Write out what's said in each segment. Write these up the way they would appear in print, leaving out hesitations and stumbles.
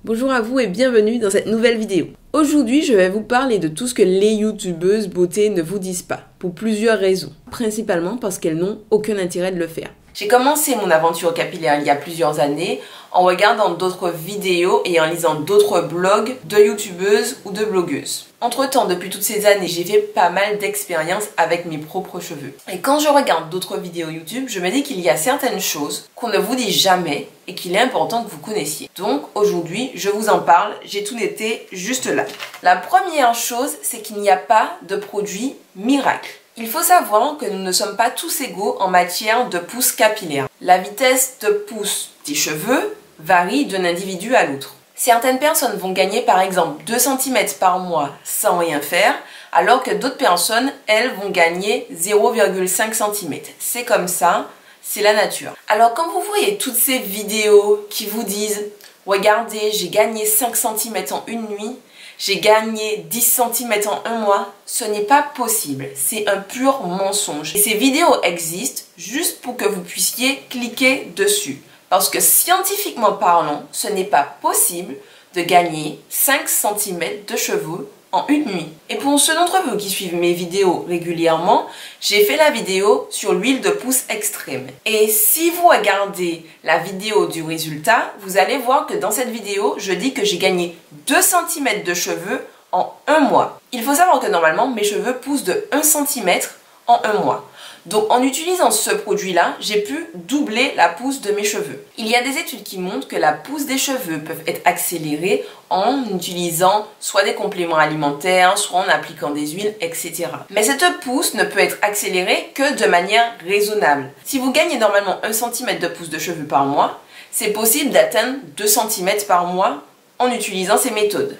Bonjour à vous et bienvenue dans cette nouvelle vidéo. Aujourd'hui, je vais vous parler de tout ce que les youtubeuses beauté ne vous disent pas, pour plusieurs raisons. Principalement parce qu'elles n'ont aucun intérêt de le faire. J'ai commencé mon aventure capillaire il y a plusieurs années en regardant d'autres vidéos et en lisant d'autres blogs de youtubeuses ou de blogueuses. Entre-temps, depuis toutes ces années, j'ai fait pas mal d'expériences avec mes propres cheveux. Et quand je regarde d'autres vidéos YouTube, je me dis qu'il y a certaines choses qu'on ne vous dit jamais et qu'il est important que vous connaissiez. Donc aujourd'hui, je vous en parle, j'ai tout noté juste là. La première chose, c'est qu'il n'y a pas de produit miracle. Il faut savoir que nous ne sommes pas tous égaux en matière de pousse capillaire. La vitesse de pousse des cheveux varie d'un individu à l'autre. Certaines personnes vont gagner par exemple 2 cm par mois sans rien faire, alors que d'autres personnes, elles, vont gagner 0,5 cm. C'est comme ça, c'est la nature. Alors quand vous voyez toutes ces vidéos qui vous disent « Regardez, j'ai gagné 5 cm en une nuit », j'ai gagné 10 cm en un mois, ce n'est pas possible. C'est un pur mensonge. Et ces vidéos existent juste pour que vous puissiez cliquer dessus. Parce que scientifiquement parlant, ce n'est pas possible de gagner 5 cm de cheveux en une nuit. Et pour ceux d'entre vous qui suivent mes vidéos régulièrement, j'ai fait la vidéo sur l'huile de pousse extrême. Et si vous regardez la vidéo du résultat, vous allez voir que dans cette vidéo, je dis que j'ai gagné 2 cm de cheveux en un mois. Il faut savoir que normalement, mes cheveux poussent de 1 cm en un mois. Donc en utilisant ce produit-là, j'ai pu doubler la pousse de mes cheveux. Il y a des études qui montrent que la pousse des cheveux peut être accélérée en utilisant soit des compléments alimentaires, soit en appliquant des huiles, etc. Mais cette pousse ne peut être accélérée que de manière raisonnable. Si vous gagnez normalement 1 cm de pousse de cheveux par mois, c'est possible d'atteindre 2 cm par mois en utilisant ces méthodes.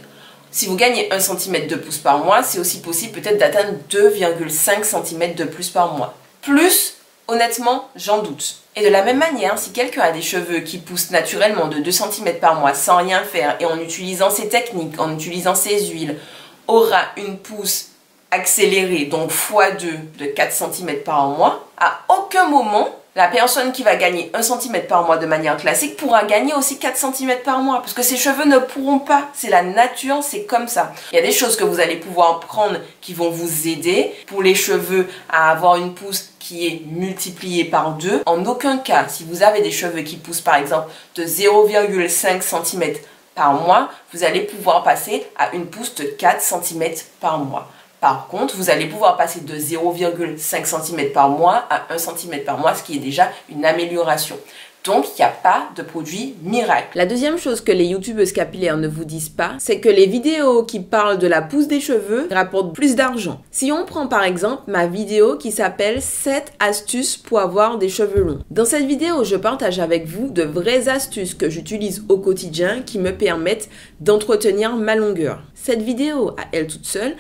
Si vous gagnez 1 cm de pouce par mois, c'est aussi possible peut-être d'atteindre 2,5 cm de plus par mois. Plus, honnêtement, j'en doute. Et de la même manière, si quelqu'un a des cheveux qui poussent naturellement de 2 cm par mois sans rien faire et en utilisant ces techniques, en utilisant ces huiles, aura une pousse accélérée, donc x2 de 4 cm par mois, à aucun moment, la personne qui va gagner 1 cm par mois de manière classique pourra gagner aussi 4 cm par mois. Parce que ses cheveux ne pourront pas. C'est la nature, c'est comme ça. Il y a des choses que vous allez pouvoir prendre qui vont vous aider pour les cheveux à avoir une pousse qui est multipliée par 2. En aucun cas, si vous avez des cheveux qui poussent par exemple de 0,5 cm par mois, vous allez pouvoir passer à une pousse de 4 cm par mois. Par contre, vous allez pouvoir passer de 0,5 cm par mois à 1 cm par mois, ce qui est déjà une amélioration. Donc, il n'y a pas de produit miracle. La deuxième chose que les youtubeuses capillaires ne vous disent pas, c'est que les vidéos qui parlent de la pousse des cheveux rapportent plus d'argent. Si on prend par exemple ma vidéo qui s'appelle 7 astuces pour avoir des cheveux longs. Dans cette vidéo, je partage avec vous de vraies astuces que j'utilise au quotidien qui me permettent d'entretenir ma longueur. Cette vidéo, à elle toute seule,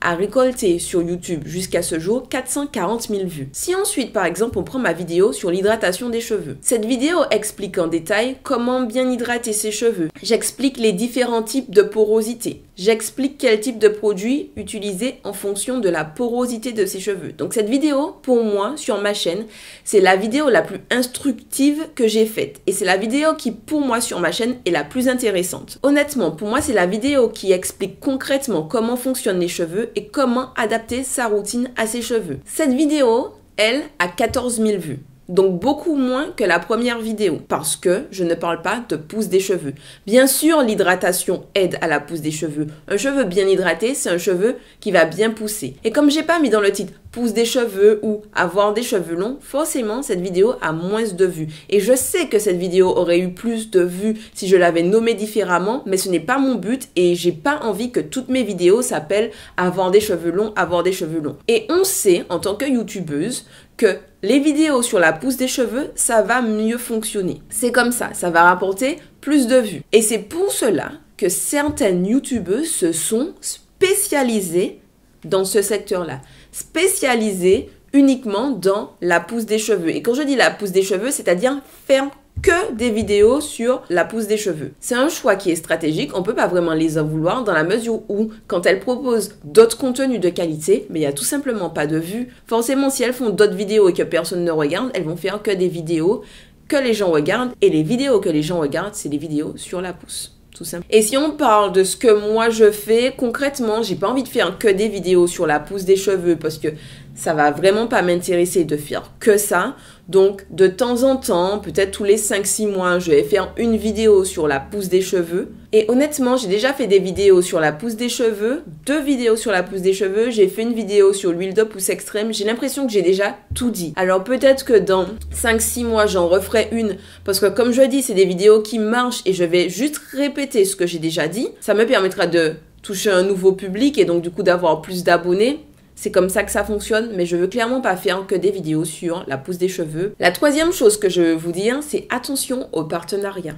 a récolté sur YouTube jusqu'à ce jour 440 000 vues. Si ensuite, par exemple, on prend ma vidéo sur l'hydratation des cheveux. Cette vidéo explique en détail comment bien hydrater ses cheveux. J'explique les différents types de porosité. J'explique quel type de produit utiliser en fonction de la porosité de ses cheveux. Donc cette vidéo, pour moi, sur ma chaîne, c'est la vidéo la plus instructive que j'ai faite. Et c'est la vidéo qui, pour moi, sur ma chaîne, est la plus intéressante. Honnêtement, pour moi, c'est la vidéo qui explique concrètement comment fonctionnent les cheveux et comment adapter sa routine à ses cheveux. Cette vidéo, elle, a 14 000 vues. Donc beaucoup moins que la première vidéo parce que je ne parle pas de pousse des cheveux. Bien sûr, l'hydratation aide à la pousse des cheveux. Un cheveu bien hydraté, c'est un cheveu qui va bien pousser. Et comme j'ai pas mis dans le titre pousse des cheveux ou avoir des cheveux longs, forcément cette vidéo a moins de vues. Et je sais que cette vidéo aurait eu plus de vues si je l'avais nommée différemment, mais ce n'est pas mon but et j'ai pas envie que toutes mes vidéos s'appellent avoir des cheveux longs, avoir des cheveux longs. Et on sait en tant que youtubeuse que les vidéos sur la pousse des cheveux, ça va mieux fonctionner. C'est comme ça va rapporter plus de vues. Et c'est pour cela que certaines youtubeuses se sont spécialisées dans ce secteur-là. Spécialisées uniquement dans la pousse des cheveux. Et quand je dis la pousse des cheveux, c'est-à-dire faire que des vidéos sur la pousse des cheveux. C'est un choix qui est stratégique, on peut pas vraiment les en vouloir dans la mesure où, quand elles proposent d'autres contenus de qualité, mais il n'y a tout simplement pas de vues. Forcément, si elles font d'autres vidéos et que personne ne regarde, elles vont faire que des vidéos que les gens regardent, et les vidéos que les gens regardent, c'est les vidéos sur la pousse. tout simple. Et si on parle de ce que moi je fais, concrètement, j'ai pas envie de faire que des vidéos sur la pousse des cheveux parce que ça va vraiment pas m'intéresser de faire que ça. Donc, de temps en temps, peut-être tous les 5-6 mois, je vais faire une vidéo sur la pousse des cheveux. Et honnêtement, j'ai déjà fait des vidéos sur la pousse des cheveux, 2 vidéos sur la pousse des cheveux, j'ai fait une vidéo sur l'huile de pousse extrême. J'ai l'impression que j'ai déjà tout dit. Alors peut-être que dans 5-6 mois, j'en referai une parce que comme je dis, c'est des vidéos qui marchent et je vais juste répéter ce que j'ai déjà dit. Ça me permettra de toucher un nouveau public et donc du coup d'avoir plus d'abonnés. C'est comme ça que ça fonctionne, mais je veux clairement pas faire que des vidéos sur la pousse des cheveux. La troisième chose que je veux vous dire, c'est attention aux partenariats.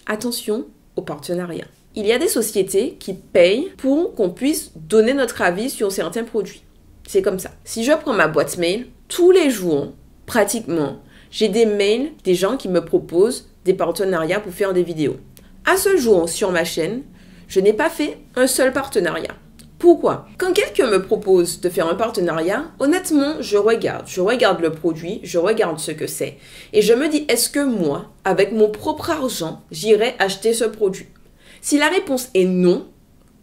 Attention aux partenariats. Il y a des sociétés qui payent pour qu'on puisse donner notre avis sur certains produits. C'est comme ça. Si je prends ma boîte mail, tous les jours, pratiquement, j'ai des mails des gens qui me proposent des partenariats pour faire des vidéos. À ce jour, sur ma chaîne, je n'ai pas fait un seul partenariat. Pourquoi? Quand quelqu'un me propose de faire un partenariat, honnêtement, je regarde le produit, je regarde ce que c'est. Et je me dis, est-ce que moi, avec mon propre argent, j'irai acheter ce produit? Si la réponse est non,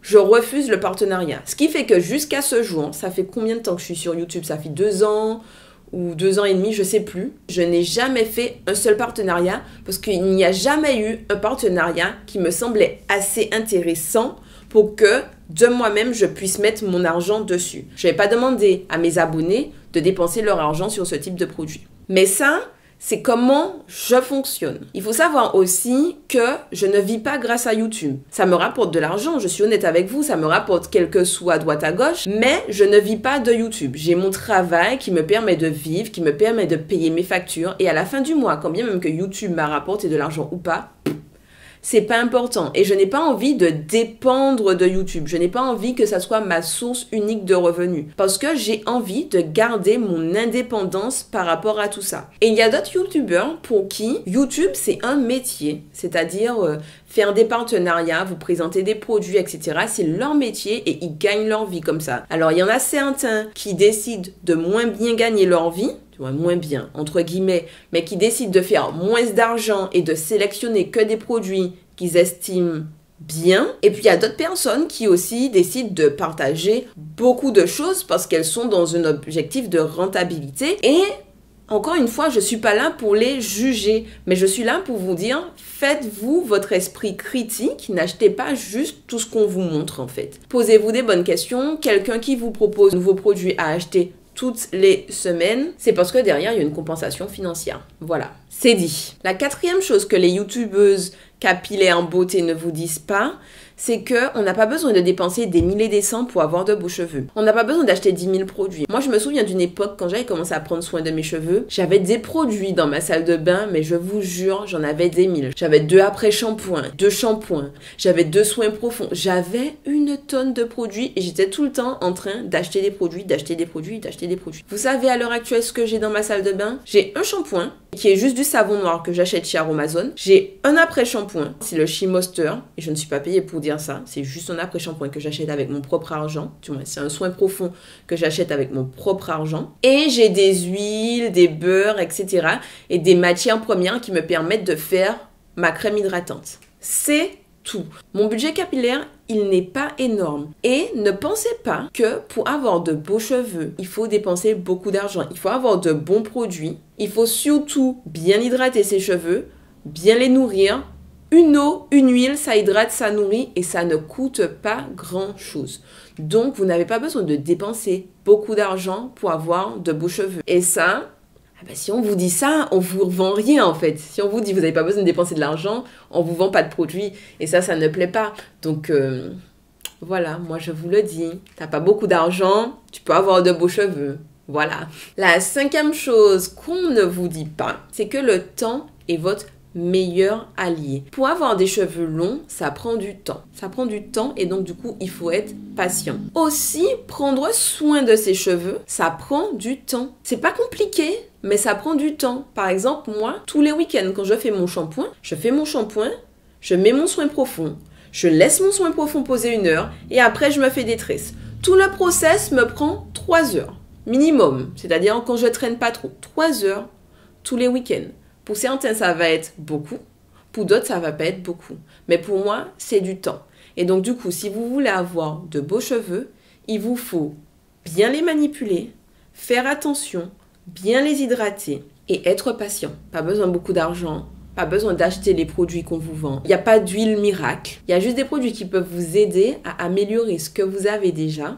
je refuse le partenariat. Ce qui fait que jusqu'à ce jour, ça fait combien de temps que je suis sur YouTube? Ça fait 2 ans ou 2 ans et demi, je sais plus. Je n'ai jamais fait un seul partenariat parce qu'il n'y a jamais eu un partenariat qui me semblait assez intéressant pour que de moi-même, je puisse mettre mon argent dessus. Je ne vais pas demander à mes abonnés de dépenser leur argent sur ce type de produit. Mais ça, c'est comment je fonctionne. Il faut savoir aussi que je ne vis pas grâce à YouTube. Ça me rapporte de l'argent, je suis honnête avec vous, ça me rapporte quelques sous à droite à gauche, mais je ne vis pas de YouTube. J'ai mon travail qui me permet de vivre, qui me permet de payer mes factures, et à la fin du mois, quand bien même que YouTube m'a rapporté de l'argent ou pas, c'est pas important. Et je n'ai pas envie de dépendre de YouTube. Je n'ai pas envie que ça soit ma source unique de revenus. Parce que j'ai envie de garder mon indépendance par rapport à tout ça. Et il y a d'autres YouTubeurs pour qui YouTube, c'est un métier. C'est-à-dire faire des partenariats, vous présenter des produits, etc. C'est leur métier et ils gagnent leur vie comme ça. Alors, il y en a certains qui décident de moins bien gagner leur vie, moins bien, entre guillemets, mais qui décident de faire moins d'argent et de sélectionner que des produits qu'ils estiment bien. Et puis, il y a d'autres personnes qui aussi décident de partager beaucoup de choses parce qu'elles sont dans un objectif de rentabilité. Et encore une fois, je ne suis pas là pour les juger, mais je suis là pour vous dire, faites-vous votre esprit critique, n'achetez pas juste tout ce qu'on vous montre en fait. Posez-vous des bonnes questions. Quelqu'un qui vous propose de nouveaux produits à acheter toutes les semaines, c'est parce que derrière, il y a une compensation financière. Voilà, c'est dit. La quatrième chose que les youtubeuses capillaires beauté ne vous disent pas, c'est qu'on n'a pas besoin de dépenser des milliers des cents pour avoir de beaux cheveux. On n'a pas besoin d'acheter 10 000 produits. Moi, je me souviens d'une époque, quand j'avais commencé à prendre soin de mes cheveux, j'avais des produits dans ma salle de bain, mais je vous jure, j'en avais des 1000. J'avais 2 après-shampoings, 2 shampoings, j'avais 2 soins profonds. J'avais une tonne de produits et j'étais tout le temps en train d'acheter des produits, d'acheter des produits, d'acheter des produits. Vous savez à l'heure actuelle ce que j'ai dans ma salle de bain? J'ai un shampoing qui est juste du savon noir que j'achète chez Aromazone. J'ai un après-shampoing, c'est le She Moisture, et je ne suis pas payée pour dire ça, c'est juste un après-shampoing que j'achète avec mon propre argent. Du moins, c'est un soin profond que j'achète avec mon propre argent. Et j'ai des huiles, des beurres, etc. et des matières premières qui me permettent de faire ma crème hydratante. C'est tout. Mon budget capillaire, il n'est pas énorme. Et ne pensez pas que pour avoir de beaux cheveux, il faut dépenser beaucoup d'argent. Il faut avoir de bons produits. Il faut surtout bien hydrater ses cheveux, bien les nourrir. Une eau, une huile, ça hydrate, ça nourrit et ça ne coûte pas grand-chose. Donc, vous n'avez pas besoin de dépenser beaucoup d'argent pour avoir de beaux cheveux. Et ça, si on vous dit ça, on vous vend rien en fait. Si on vous dit vous n'avez pas besoin de dépenser de l'argent, on vous vend pas de produits. Et ça ne plaît pas. Donc, voilà, moi je vous le dis. T'as pas beaucoup d'argent, tu peux avoir de beaux cheveux. Voilà. La 5e chose qu'on ne vous dit pas, c'est que le temps est votre meilleur allié. Pour avoir des cheveux longs, ça prend du temps. Ça prend du temps et donc du coup, il faut être patient. Aussi, prendre soin de ses cheveux, ça prend du temps. C'est pas compliqué, mais ça prend du temps. Par exemple, moi, tous les week-ends, quand je fais mon shampoing, je mets mon soin profond, je laisse mon soin profond poser 1 heure et après, je me fais des tresses. Tout le process me prend 3 heures minimum, c'est-à-dire quand je traîne pas trop. 3 heures tous les week-ends. Pour certains, ça va être beaucoup. Pour d'autres, ça va pas être beaucoup. Mais pour moi, c'est du temps. Et donc, du coup, si vous voulez avoir de beaux cheveux, il vous faut bien les manipuler, faire attention, bien les hydrater et être patient. Pas besoin de beaucoup d'argent, pas besoin d'acheter les produits qu'on vous vend. Il n'y a pas d'huile miracle. Il y a juste des produits qui peuvent vous aider à améliorer ce que vous avez déjà.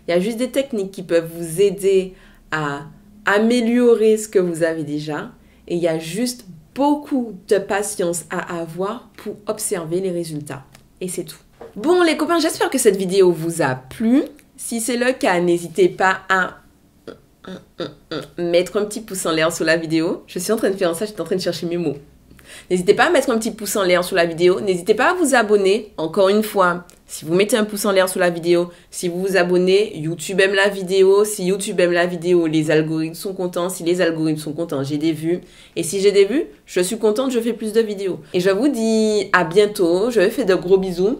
Il y a juste des techniques qui peuvent vous aider à améliorer ce que vous avez déjà. Et il y a juste beaucoup de patience à avoir pour observer les résultats. Et c'est tout. Bon les copains, j'espère que cette vidéo vous a plu. Si c'est le cas, n'hésitez pas à mettre un petit pouce en l'air sous la vidéo. Je suis en train de faire ça, je suis en train de chercher mes mots. N'hésitez pas à mettre un petit pouce en l'air sous la vidéo. N'hésitez pas à vous abonner. Encore une fois, si vous mettez un pouce en l'air sous la vidéo, si vous vous abonnez, YouTube aime la vidéo. Si YouTube aime la vidéo, les algorithmes sont contents. Si les algorithmes sont contents, j'ai des vues. Et si j'ai des vues, je suis contente, je fais plus de vidéos. Et je vous dis à bientôt. Je vous fais de gros bisous.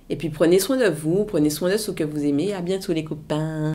Et puis prenez soin de vous, prenez soin de ceux que vous aimez. À bientôt les copains.